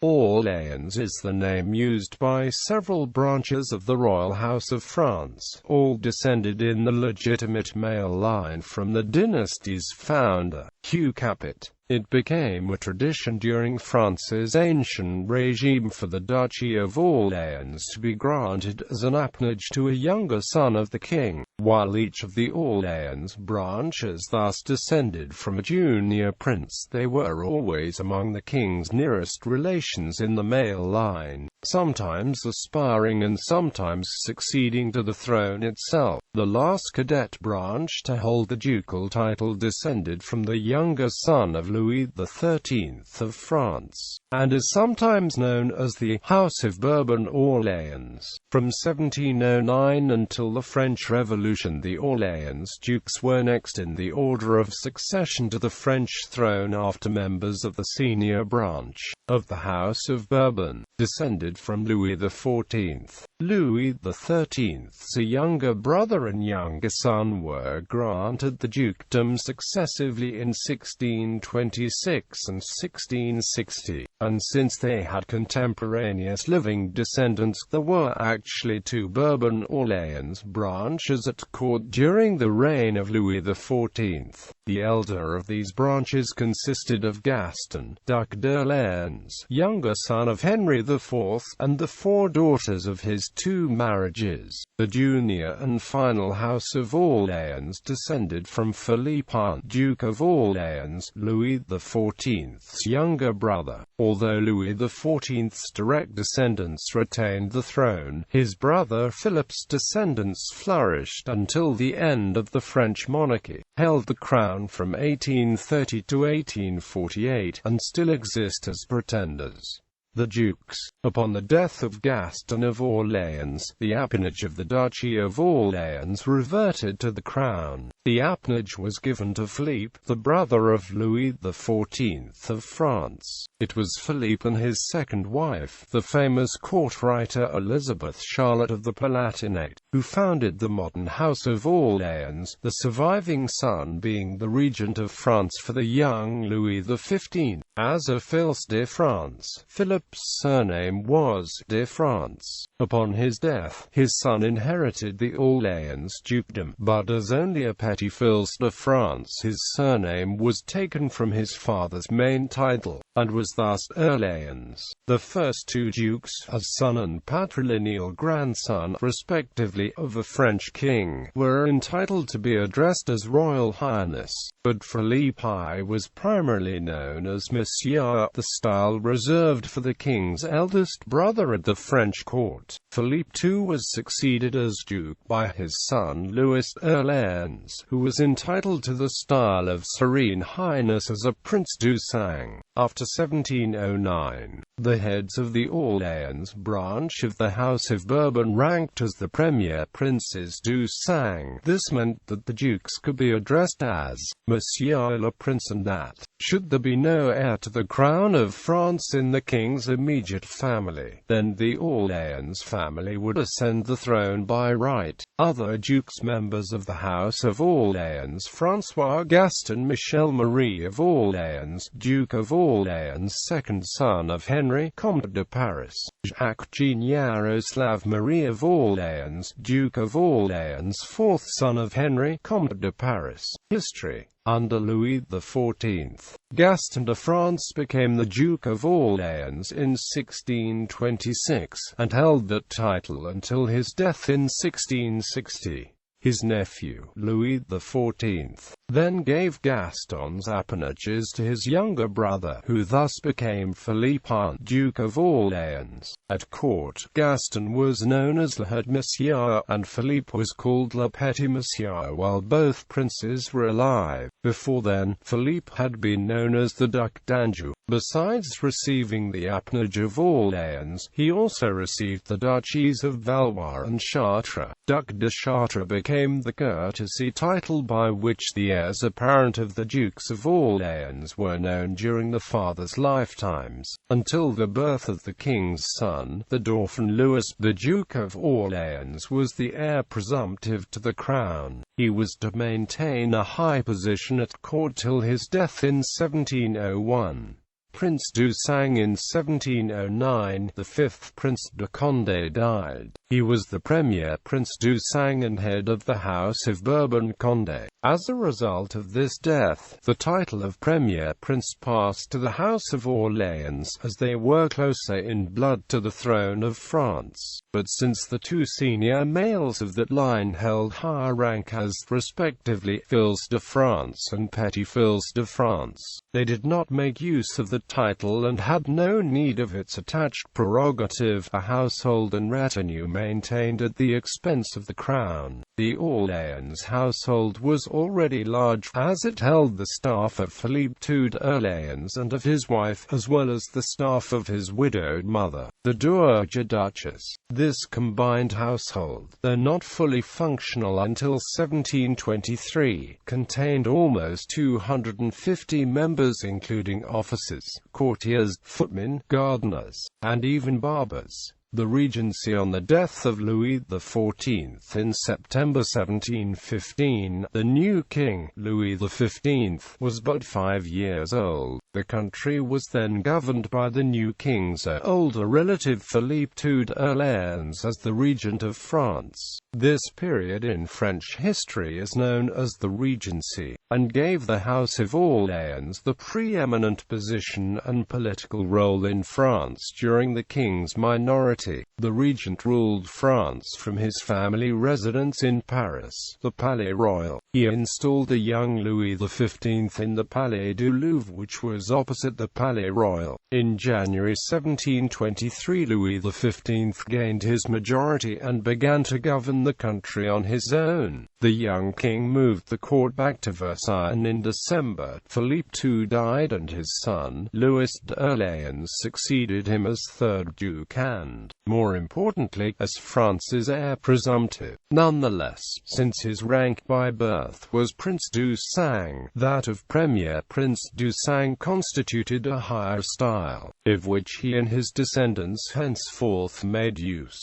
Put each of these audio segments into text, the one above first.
Orléans is the name used by several branches of the royal house of France, all descended in the legitimate male line from the dynasty's founder, Hugh Capet. It became a tradition during France's ancient régime for the Duchy of Orléans to be granted as an appanage to a younger son of the king, while each of the Orléans branches thus descended from a junior prince. They were always among the king's nearest relations in the male line, sometimes aspiring and sometimes succeeding to the throne itself. The last cadet branch to hold the ducal title descended from the younger son of Louis XIII of France, and is sometimes known as the House of Bourbon-Orléans. From 1709 until the French Revolution, the Orléans dukes were next in the order of succession to the French throne after members of the senior branch of the House of Bourbon descended from Louis XIV. Louis XIII's younger brother and younger son were granted the dukedom successively in 1626 and 1660, and since they had contemporaneous living descendants, there were actually two Bourbon-Orléans branches at court during the reign of Louis XIV. The elder of these branches consisted of Gaston, Duc d'Orléans, younger son of Henry IV, and the four daughters of his two marriages. The junior and final House of Orléans descended from Philippe, Duke of Orléans, Louis XIV's younger brother. Although Louis XIV's direct descendants retained the throne, his brother Philip's descendants flourished until the end of the French monarchy, held the crown from 1830 to 1848, and still exist as pretenders. The dukes. Upon the death of Gaston of Orléans, the appanage of the Duchy of Orléans reverted to the crown. The appanage was given to Philippe, the brother of Louis XIV of France. It was Philippe and his second wife, the famous court writer Elizabeth Charlotte of the Palatinate, who founded the modern House of Orléans, the surviving son being the regent of France for the young Louis XV. As a fils de France, Philip's surname was de France. Upon his death, his son inherited the Orléans dukedom, but as only a petty fils de France, his surname was taken from his father's main title, and was thus Orléans. The first two dukes, as son and patrilineal grandson, respectively, of a French king, were entitled to be addressed as Royal Highness, but Philippe was primarily known as Monsieur, the style reserved for the king's eldest brother at the French court. Philippe II was succeeded as duke by his son Louis Orléans, who was entitled to the style of Serene Highness as a Prince du Sang. After 1709, the heads of the Orléans branch of the House of Bourbon ranked as the premier princes du Sang. This meant that the dukes could be addressed as Monsieur le Prince, and that, should there be no heir to the crown of France in the king's immediate family, then the Orléans family would ascend the throne by right. Other dukes members of the House of Orléans: François Gaston Michel Marie of Orléans, Duke of Orléans, second son of Henry, Comte de Paris; Jacques Jean Yaroslav Marie of Orléans, Duke of Orléans, fourth son of Henry, Comte de Paris. History. Under Louis XIV, Gaston de France became the Duke of Orléans in 1626, and held that title until his death in 1660. His nephew, Louis XIV, then gave Gaston's appanages to his younger brother, who thus became Philippe, Duke of Orléans. At court, Gaston was known as le Haut Monsieur, and Philippe was called le Petit Monsieur while both princes were alive. Before then, Philippe had been known as the Duc d'Anjou. Besides receiving the appanage of Orléans, he also received the duchies of Valois and Chartres. Duc de Chartres became the courtesy title by which the heirs apparent of the Dukes of Orléans were known during the father's lifetimes, until the birth of the king's son, the Dauphin Louis. The Duke of Orléans was the heir presumptive to the crown. He was to maintain a high position at court till his death in 1701. Prince du sang in 1709. The fifth Prince de Condé died. He was the premier Prince du sang and head of the House of Bourbon-Condé. As a result of this death, the title of premier prince passed to the House of Orléans, as they were closer in blood to the throne of France. But since the two senior males of that line held higher rank as, respectively, fils de France and petit fils de France, they did not make use of the title and had no need of its attached prerogative, a household and retinue maintained at the expense of the crown. The Orléans household was already large, as it held the staff of Philippe II d'Orléans and of his wife, as well as the staff of his widowed mother, the Dowager Duchess. This combined household, though not fully functional until 1723, contained almost 250 members including officers, courtiers, footmen, gardeners, and even barbers. The regency on the death of Louis XIV in September 1715, the new king, Louis XV, was but 5 years old. The country was then governed by the new king's older relative Philippe II d'Orléans as the regent of France. This period in French history is known as the Regency, and gave the House of Orléans the preeminent position and political role in France during the king's minority. The regent ruled France from his family residence in Paris, the Palais Royal. He installed a young Louis XV in the Palais du Louvre, which was opposite the Palais Royal. In January 1723, Louis XV gained his majority and began to govern the country on his own. The young king moved the court back to Versailles, and in December, Philippe II died and his son, Louis d'Orléans, succeeded him as third duke and, more importantly, as France's heir presumptive. Nonetheless, since his rank by birth was Prince du sang, that of Premier Prince du sang constituted a higher style, of which he and his descendants henceforth made use.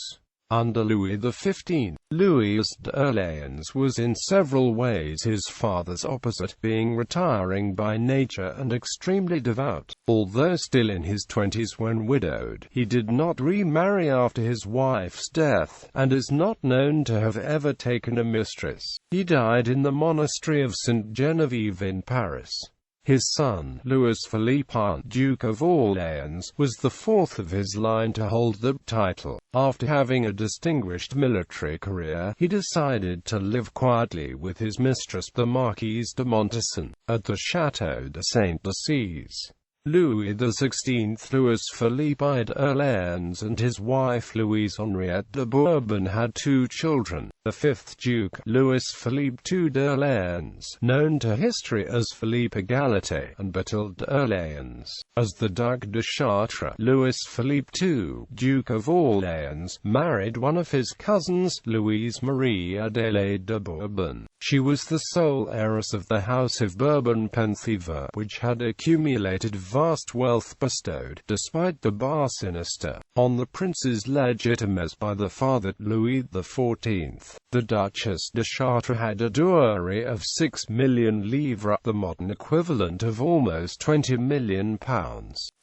Under Louis XV, Louis d'Orléans was in several ways his father's opposite, being retiring by nature and extremely devout. Although still in his 20s when widowed, he did not remarry after his wife's death, and is not known to have ever taken a mistress. He died in the monastery of Sainte Geneviève in Paris. His son, Louis Philippe, Duke of Orléans, was the fourth of his line to hold the title. After having a distinguished military career, he decided to live quietly with his mistress, the Marquise de Montesson, at the Château de Saint-Denis. Louis XVI, Louis Philippe d'Orléans, and his wife Louise Henriette de Bourbon had 2 children. The fifth Duke, Louis Philippe II d'Orléans, known to history as Philippe Égalité, and Bathilde d'Orléans, as the Duc de Chartres, Louis Philippe II, Duke of Orléans, married one of his cousins, Louise Marie Adélaïde de Bourbon. She was the sole heiress of the House of Bourbon-Penthièvre, which had accumulated vast wealth bestowed, despite the bar sinister, on the prince's legitimacy by the father, Louis XIV. The Duchess de Chartres had a dowry of 6 million livres, the modern equivalent of almost £20 million,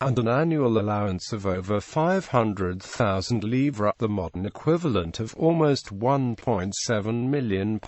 and an annual allowance of over 500,000 livres, the modern equivalent of almost £1.7 million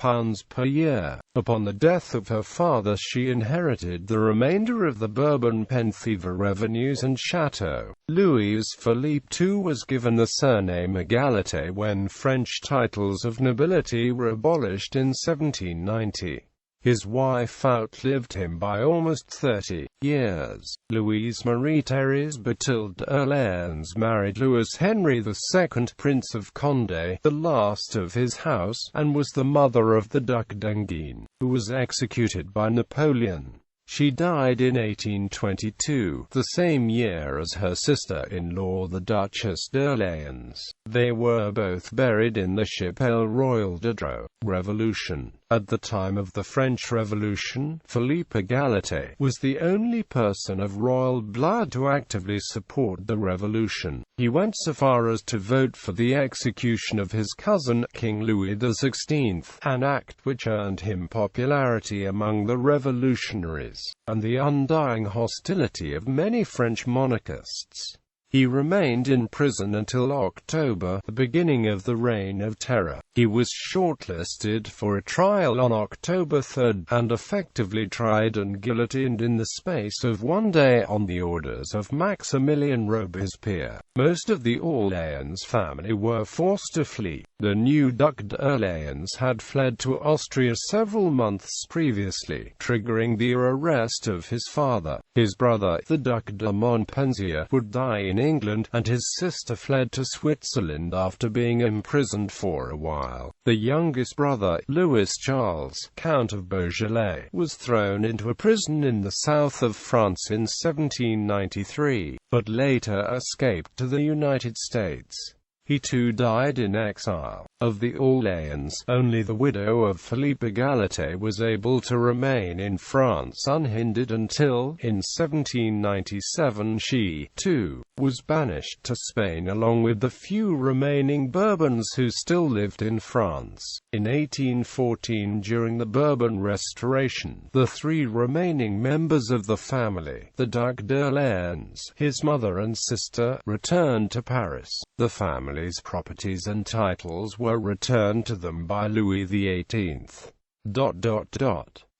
per year. Upon the death of her father, she inherited the remainder of the Bourbon-Penthièvre revenues and chateau. Louis Philippe II was given the surname Égalité when French titles of nobility were abolished in 1790. His wife outlived him by almost 30 years. Louise Marie-Thérèse Bathilde d'Orléans married Louis Henry II, Prince of Condé, the last of his house, and was the mother of the Duc d'Enghien, who was executed by Napoleon. She died in 1822, the same year as her sister-in-law the Duchess d'Orléans. They were both buried in the Chapelle Royale de Dreux. Revolution. At the time of the French Revolution, Philippe Égalité was the only person of royal blood to actively support the revolution. He went so far as to vote for the execution of his cousin, King Louis XVI, an act which earned him popularity among the revolutionaries, and the undying hostility of many French monarchists. He remained in prison until October, the beginning of the Reign of Terror. He was shortlisted for a trial on October 3, and effectively tried and guillotined in the space of one day on the orders of Maximilien Robespierre. Most of the Orléans family were forced to flee. The new Duc d'Orléans had fled to Austria several months previously, triggering the arrest of his father. His brother, the Duc de Montpensier, would die in England, and his sister fled to Switzerland after being imprisoned for a while. The youngest brother, Louis Charles, Count of Beaujolais, was thrown into a prison in the south of France in 1793, but later escaped to the United States. He too died in exile. Of the Orléans, only the widow of Philippe Égalité was able to remain in France unhindered until, in 1797 she, too, was banished to Spain along with the few remaining Bourbons who still lived in France. In 1814, during the Bourbon Restoration, the three remaining members of the family, the Duc d'Orléans, his mother and sister, returned to Paris. The family's properties and titles were returned to them by Louis XVIII.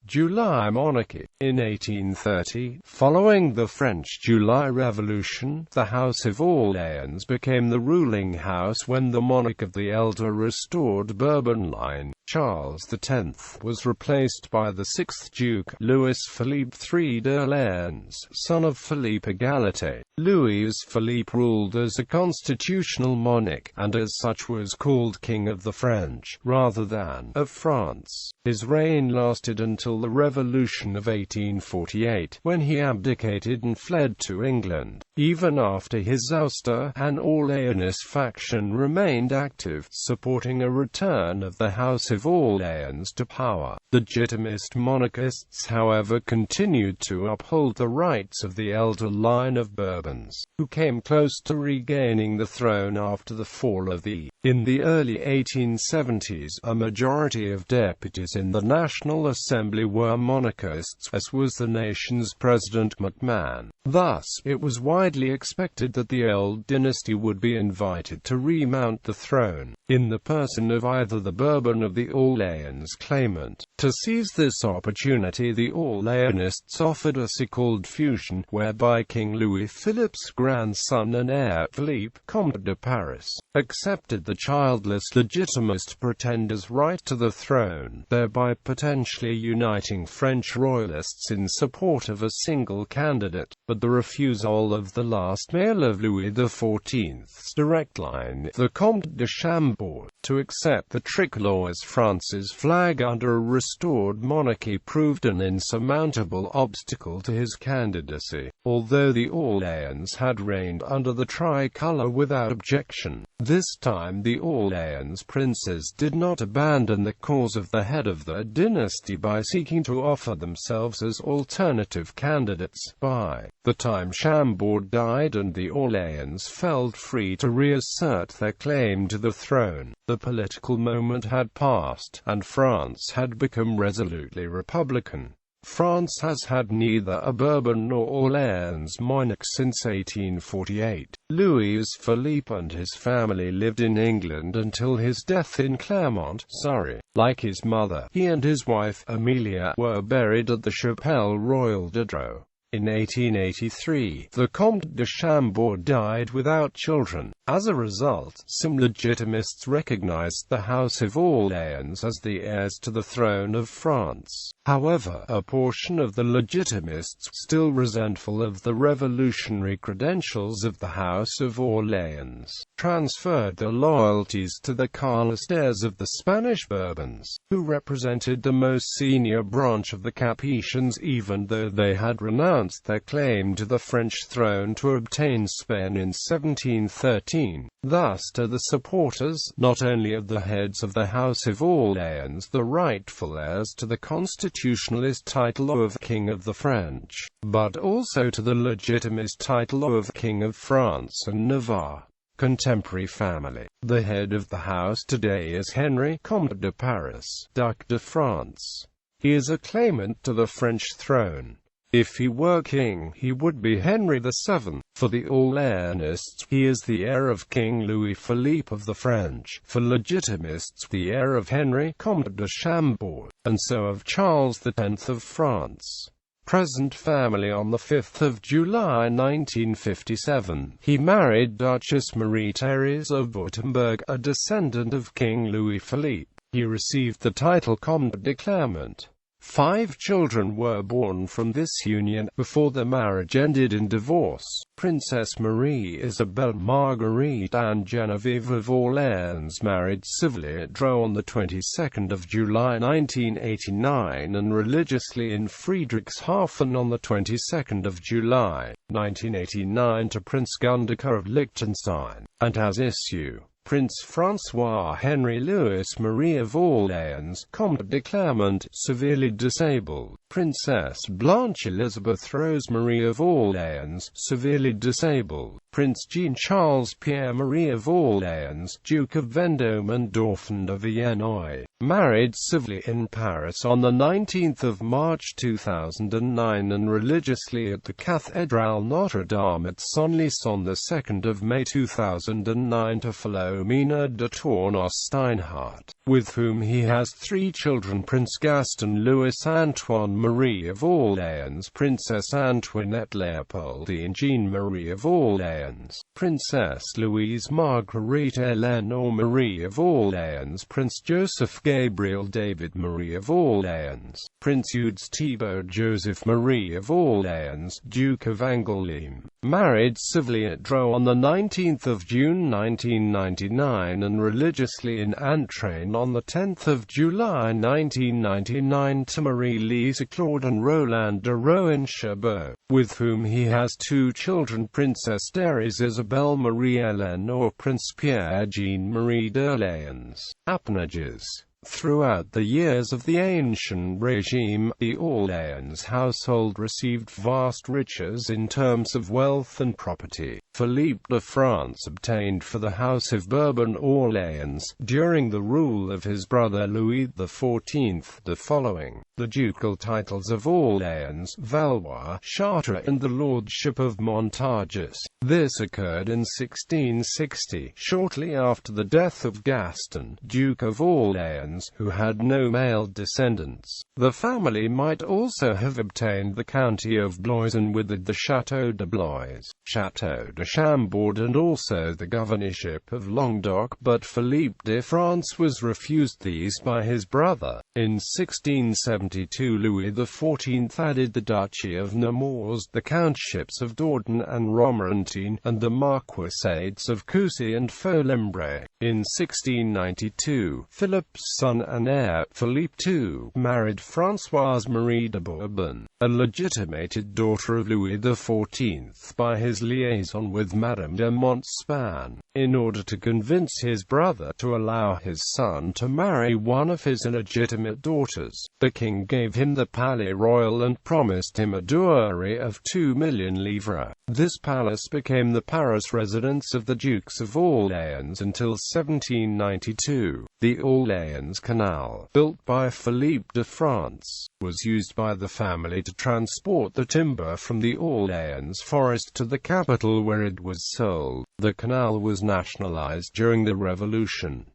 July monarchy. In 1830, following the French July Revolution, the House of Orléans became the ruling house when the monarch of the elder restored Bourbon line, Charles X, was replaced by the sixth Duke, Louis Philippe III d'Orléans, son of Philippe Égalité. Louis Philippe ruled as a constitutional monarch, and as such was called King of the French, rather than of France. His reign lasted until the Revolution of 1848, when he abdicated and fled to England. Even after his ouster, an Orléanist faction remained active, supporting a return of the House of Orléans to power. Legitimist monarchists, however, continued to uphold the rights of the elder line of Bourbons, who came close to regaining the throne after the fall of the. In the early 1870s, a majority of deputies in the National Assembly were monarchists, as was the nation's President McMahon. Thus, it was widely expected that the old dynasty would be invited to remount the throne, in the person of either the Bourbon or the Orléans claimant. To seize this opportunity, the Orléanists offered a so-called fusion, whereby King Louis Philippe's grandson and heir, Philippe, Comte de Paris, accepted the childless legitimist pretender's right to the throne, thereby potentially uniting French royalists in support of a single candidate. But the refusal of the last male of Louis XIV's direct line, the Comte de Chambord, to accept the tricolor as France's flag under a restored monarchy proved an insurmountable obstacle to his candidacy. Although the Orléans had reigned under the tricolour without objection, this time the Orléans princes did not abandon the cause of the head of the dynasty by seeking to offer themselves as alternative candidates. By the time Chambord died and the Orléans felt free to reassert their claim to the throne, the political moment had passed, and France had become resolutely republican. France has had neither a Bourbon nor Orléans monarch since 1848. Louis Philippe and his family lived in England until his death in Clermont, Surrey. Like his mother, he and his wife, Amelia, were buried at the Chapelle Royale de Dreux. In 1883, the Comte de Chambord died without children. As a result, some legitimists recognized the House of Orléans as the heirs to the throne of France. However, a portion of the legitimists, still resentful of the revolutionary credentials of the House of Orléans, transferred their loyalties to the Carlist heirs of the Spanish Bourbons, who represented the most senior branch of the Capetians even though they had renounced renounced their claim to the French throne to obtain Spain in 1713. Thus to the supporters, not only of the heads of the House of Orléans, the rightful heirs to the constitutionalist title of King of the French, but also to the legitimate title of King of France and Navarre. Contemporary family. The head of the house today is Henry, Comte de Paris, Duc de France. He is a claimant to the French throne. If he were king, he would be Henry VII. For the Orléanists, he is the heir of King Louis Philippe of the French. For Legitimists, the heir of Henry, Comte de Chambord, and so of Charles X of France. Present family. On the 5th of July 1957, he married Duchess Marie-Thérèse of Württemberg, a descendant of King Louis Philippe. He received the title Comte de Clermont. 5 children were born from this union, before the marriage ended in divorce. Princess Marie Isabelle Marguerite and Geneviève of Orléans married civilly at Dreux on the 22nd of July 1989 and religiously in Friedrichshafen on the 22nd of July 1989 to Prince Gundekar of Liechtenstein, and as issue Prince François Henry Louis Marie of Orléans, Comte de Clermont, severely disabled. Princess Blanche Elizabeth Rose Marie of Orléans, severely disabled. Prince Jean-Charles Pierre-Marie of Orléans, Duke of Vendôme and Dauphin de Viennois, married civilly in Paris on the 19th of March 2009 and religiously at the Cathédrale Notre-Dame at Senlis on the 2nd of May 2009 to Philomena de Tournos-Steinhardt, with whom he has 3 children: Prince Gaston Louis Antoine Marie of Orléans, Princess Antoinette Léopoldine Jean Marie of Orléans, Princess Louise Marguerite Eleanor Marie of Orléans, Prince Joseph Gabriel David Marie of Orléans, Prince Eudes Thibaut Joseph Marie of Orléans, Duke of Angoulême, married civilly at Dreux on the 19th of June 1999 and religiously in Antrain on the 10th of July 1999 to Marie-Lise Claude and Roland de Rohan-Chabot, with whom he has 2 children: Princess Thérèse Isabelle Marie Eleanor, Prince Pierre Jean-Marie d'Orléans. Appanages. Throughout the years of the ancient regime, the Orléans household received vast riches in terms of wealth and property. Philippe de France obtained for the House of Bourbon-Orléans, during the rule of his brother Louis XIV, the following: the ducal titles of Orléans, Valois, Chartres and the lordship of Montargis. This occurred in 1660, shortly after the death of Gaston, Duke of Orléans, who had no male descendants. The family might also have obtained the county of Blois and with it the Château de Blois, Château de Chambord and also the governorship of Languedoc, but Philippe de France was refused these by his brother. In 1672 Louis XIV added the Duchy of Nemours, the countships of Dordogne and Romorantin, and the marquisades of Coucy and Folembray. In 1692, Philip's son and heir, Philippe II, married Françoise Marie de Bourbon, a legitimated daughter of Louis XIV, by his liaison with Madame de Montespan, in order to convince his brother to allow his son to marry one of his illegitimate daughters. The king gave him the Palais Royal and promised him a dowry of 2 million livres. This palace became the Paris residence of the Dukes of Orléans until 1792. The Orléans Canal, built by Philippe de France, was used by the family to transport the timber from the Orléans forest to the capital where it was sold. The canal was nationalized during the Revolution.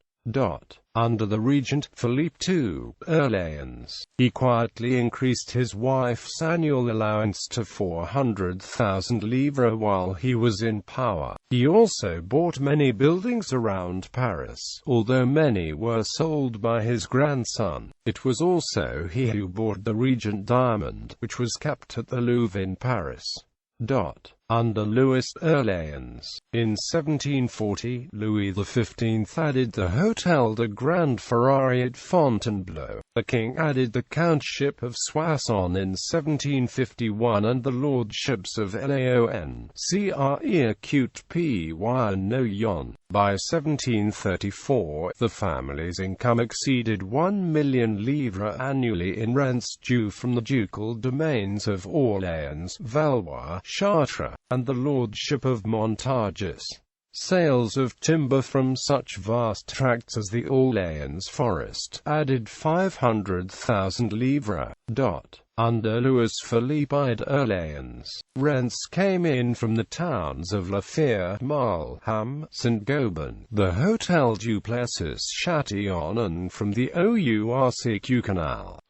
Under the regent, Philippe II, Orléans, he quietly increased his wife's annual allowance to 400,000 livres while he was in power. He also bought many buildings around Paris, although many were sold by his grandson. It was also he who bought the Regent Diamond, which was kept at the Louvre in Paris. Under Louis Orléans, in 1740, Louis XV added the Hôtel de Grande Ferrari at Fontainebleau, The king added the countship of Soissons in 1751 and the lordships of Laon, Cre-Acute-While and Noyon. By 1734, the family's income exceeded 1 million livres annually in rents due from the ducal domains of Orléans, Valois, Chartres, and the lordship of Montargis. Sales of timber from such vast tracts as the Orléans forest added 500,000 livres. Under Louis Philippe d'Orléans, rents came in from the towns of La Fère, Marle, Ham, Saint-Gobain, the Hôtel du Plessis, Châtillon, and from the Ouarc Canal.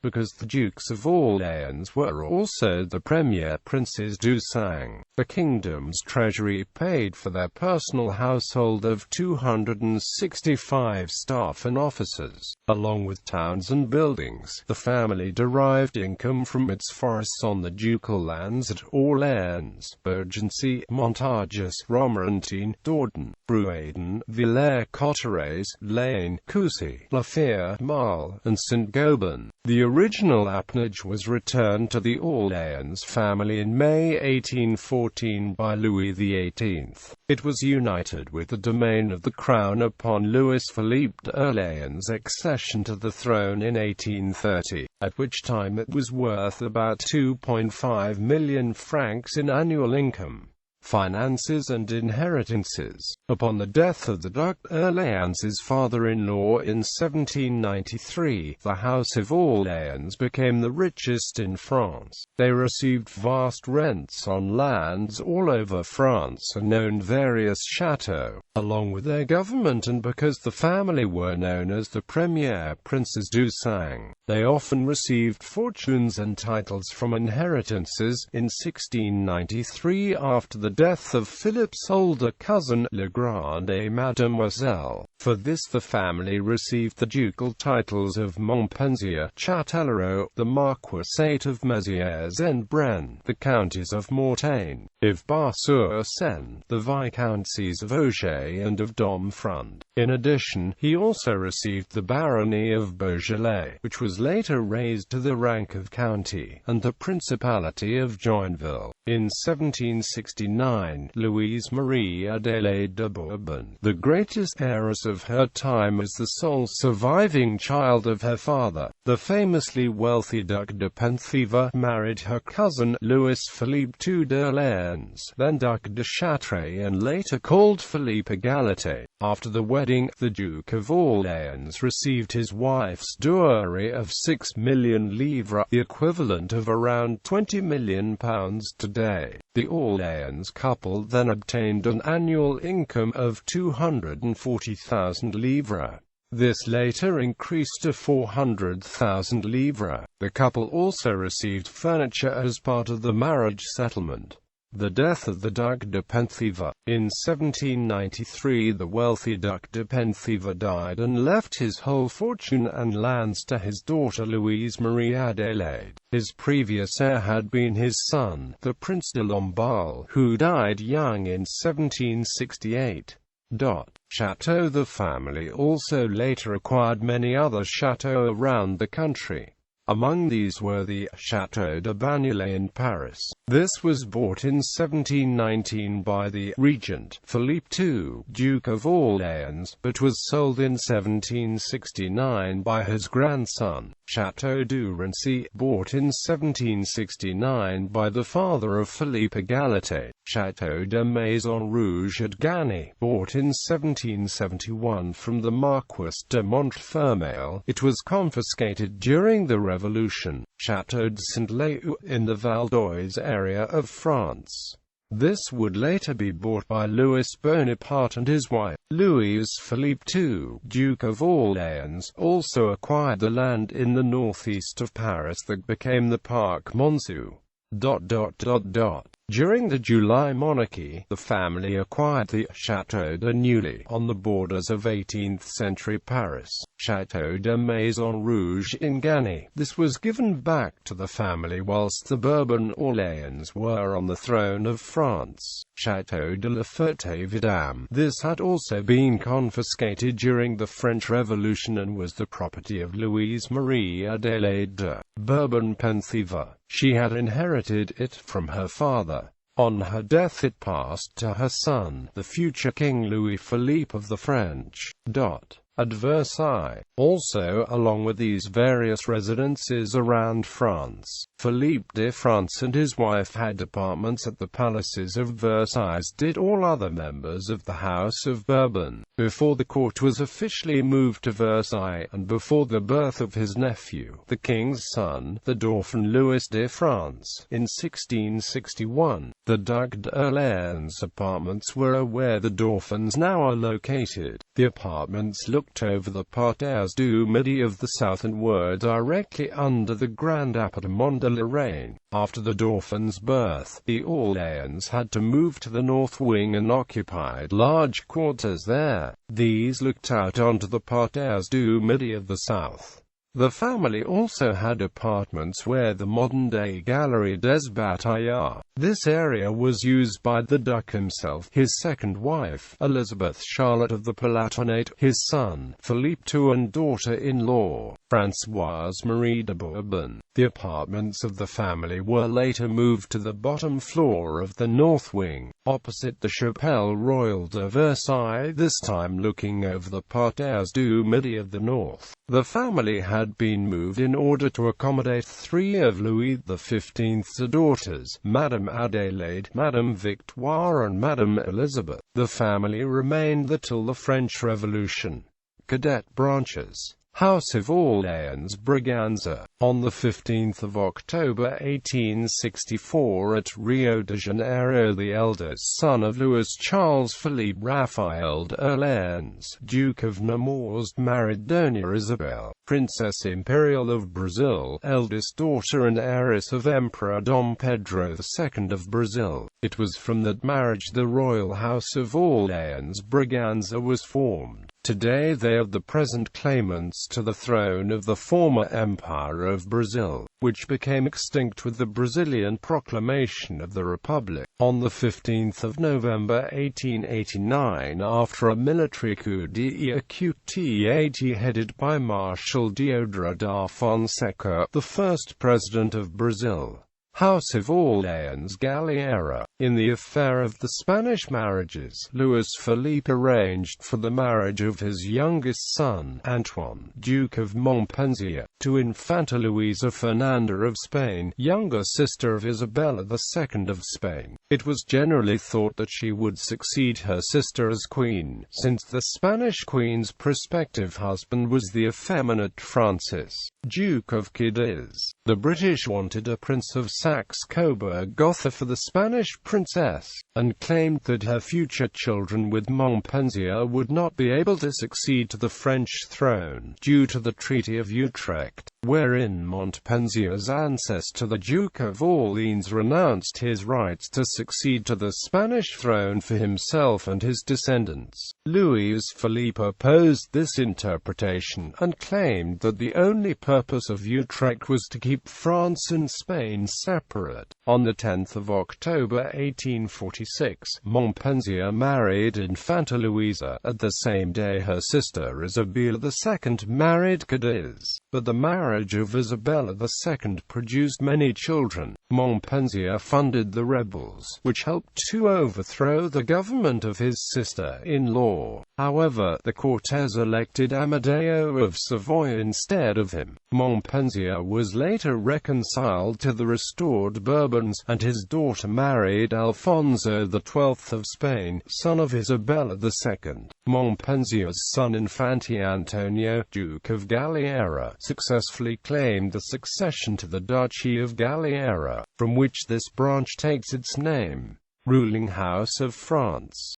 Because the Dukes of Orléans were also the premier princes du sang, the kingdom's treasury paid for their personal household of 265 staff and officers, along with towns and buildings. The family derived income from its forests on the ducal lands at Orléans, Beaugency, Montargis, Romorantin, Dordogne, Bruaden, Villers-Cotterêts, Lane, Coucy, La Fère, Marle, and Saint-Gobain. The original appanage was returned to the Orléans family in May 1814 by Louis XVIII. It was united with the domain of the crown upon Louis Philippe d'Orléans' accession to the throne in 1830, at which time it was worth about 2.5 million francs in annual income. Finances and inheritances. Upon the death of the Duc d'Orléans' father-in-law in 1793, the House of Orléans became the richest in France. They received vast rents on lands all over France and owned various chateaux, along with their government, and because the family were known as the premier princes du sang, they often received fortunes and titles from inheritances. In 1693, after the death of Philip's older cousin, Le Grande Mademoiselle. For this the family received the ducal titles of Montpensier, Châtellerault, the Marquisate of Mézières and Brennes, the counties of Mortagne, of Bar-sur-Seine, the viscountcies of Auger and of Domfront. In addition, he also received the barony of Beaujolais, which was later raised to the rank of county, and the principality of Joinville. In 1769, Louise Marie Adélaïde de Bourbon, the greatest heiress of her time as the sole surviving child of her father, the famously wealthy Duc de Penthièvre, married her cousin Louis Philippe II d'Orléans, then Duc de Chartres and later called Philippe Égalité. After the wedding, the Duke of Orléans received his wife's dowry of 6 million livres, the equivalent of around £20 million today. The Orléans couple then obtained an annual income of 240,000 livres. This later increased to 400,000 livres. The couple also received furniture as part of the marriage settlement. The death of the Duc de Penthièvre. In 1793 the wealthy Duc de Penthièvre died and left his whole fortune and lands to his daughter Louise Marie Adélaïde. His previous heir had been his son, the Prince de Lamballe, who died young in 1768. Chateau. The family also later acquired many other chateaux around the country. Among these were the Château de Bagnolet in Paris. This was bought in 1719 by the regent, Philippe II, Duke of Orléans, but was sold in 1769 by his grandson. Château du Rancy, bought in 1769 by the father of Philippe Égalité. Château de Maison Rouge at Gagny, bought in 1771 from the Marquis de Montfermeil. It was confiscated during the Revolution. Château de Saint-Léou, in the Val d'Oise area of France. This would later be bought by Louis Bonaparte and his wife. Louis Philippe II, Duke of Orléans, also acquired the land in the northeast of Paris that became the Parc Monceau. During the July monarchy, the family acquired the Château de Neuilly, on the borders of 18th-century Paris, Château de Maison Rouge in Gany. This was given back to the family whilst the Bourbon-Orléans were on the throne of France. Château de la Ferté-Vidame. This had also been confiscated during the French Revolution and was the property of Louise Marie Adélaïde de Bourbon-Pensieve. She had inherited it from her father. On her death it passed to her son, the future King Louis Philippe of the French. At Versailles. Also, along with these various residences around France, Philippe de France and his wife had apartments at the palaces of Versailles, did all other members of the House of Bourbon. Before the court was officially moved to Versailles, and before the birth of his nephew, the king's son, the Dauphin Louis de France, in 1661, the Duc d'Orléans' apartments were where the Dauphins now are located. The apartments looked over the parterres du Midi of the south and were directly under the grand appartement de la Reine. After the Dauphin's birth, the Orléans had to move to the north wing and occupied large quarters there. These looked out onto the parterres du Midi of the south. The family also had apartments where the modern-day Galerie des Bataillards. This area was used by the Duc himself, his second wife, Elizabeth Charlotte of the Palatinate, his son, Philippe II, and daughter-in-law, Françoise Marie de Bourbon. The apartments of the family were later moved to the bottom floor of the north wing, opposite the Chapelle Royale de Versailles, this time looking over the parterres du Midi of the north. The family had been moved in order to accommodate three of Louis XV's daughters, Madame Adélaïde, Madame Victoire and Madame Elizabeth. The family remained there till the French Revolution. Cadet branches. House of Orléans Braganza. On the 15th of October 1864 at Rio de Janeiro, the eldest son of Louis Charles Philippe Raphael d'Orléans, Duke of Nemours, married Dona Isabel, Princess Imperial of Brazil, eldest daughter and heiress of Emperor Dom Pedro II of Brazil. It was from that marriage the Royal House of Orléans Braganza was formed. Today they are the present claimants to the throne of the former Empire of Brazil, which became extinct with the Brazilian proclamation of the Republic. On the 15th of November 1889, after a military coup d'état headed by Marshal Deodoro da Fonseca, the first president of Brazil. House of Orléans Galliera. In the affair of the Spanish marriages, Louis Philippe arranged for the marriage of his youngest son, Antoine, Duke of Montpensier, to Infanta Luisa Fernanda of Spain, younger sister of Isabella II of Spain. It was generally thought that she would succeed her sister as queen, since the Spanish queen's prospective husband was the effeminate Francis, Duke of Cadiz. The British wanted a Prince of Saxe-Coburg-Gotha for the Spanish princess, and claimed that her future children with Montpensier would not be able to succeed to the French throne, due to the Treaty of Utrecht, wherein Montpensier's ancestor the Duke of Orleans renounced his rights to succeed to the Spanish throne for himself and his descendants. Louis Philippe opposed this interpretation, and claimed that the only purpose of Utrecht was to keep France and Spain separate. On the 10th of October 1846, Montpensier married Infanta Luisa. At the same day her sister Isabella II married Cadiz. But the marriage of Isabella II produced many children. Montpensier funded the rebels, which helped to overthrow the government of his sister-in-law. However, the Cortes elected Amadeo of Savoy instead of him. Montpensier was later reconciled to the restored Bourbons, and his daughter married Alfonso XII of Spain, son of Isabella II. Montpensier's son Infante Antonio, Duke of Galliera, successfully claimed the succession to the Duchy of Galliera, from which this branch takes its name. Ruling House of France.